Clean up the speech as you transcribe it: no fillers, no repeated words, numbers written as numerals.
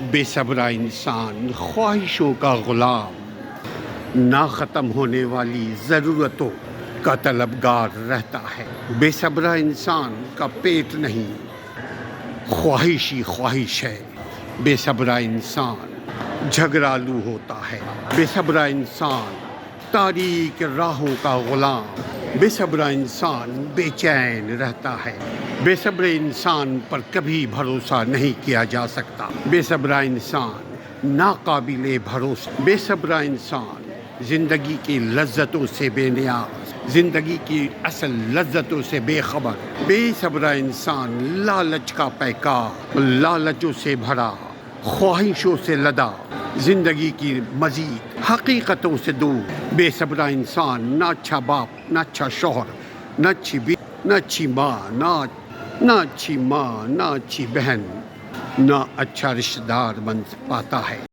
بے صبرا انسان خواہشوں کا غلام، نہ ختم ہونے والی ضرورتوں کا طلبگار رہتا ہے۔ بے صبرا انسان کا پیٹ نہیں، خواہش ہی خواہش ہے۔ بے صبرا انسان جھگڑالو ہوتا ہے۔ بے صبرا انسان تاریک راہوں کا غلام، بے صبرا انسان بے چین رہتا ہے۔ بے صبر انسان پر کبھی بھروسہ نہیں کیا جا سکتا۔ بے صبرا انسان ناقابل بھروسہ، بے صبرا انسان زندگی کی لذتوں سے بے نیاز، زندگی کی اصل لذتوں سے بے خبر۔ بے صبرا انسان لالچ کا پیکار، لالچوں سے بھرا، خواہشوں سے لدا، زندگی کی مزید حقیقتوں سے دور۔ بے صبرا انسان نہ اچھا باپ، نہ اچھا شوہر، نہ اچھی بیوی، نہ اچھی ماں، نہ اچھی بہن، نہ اچھا رشتہ دار بن پاتا ہے۔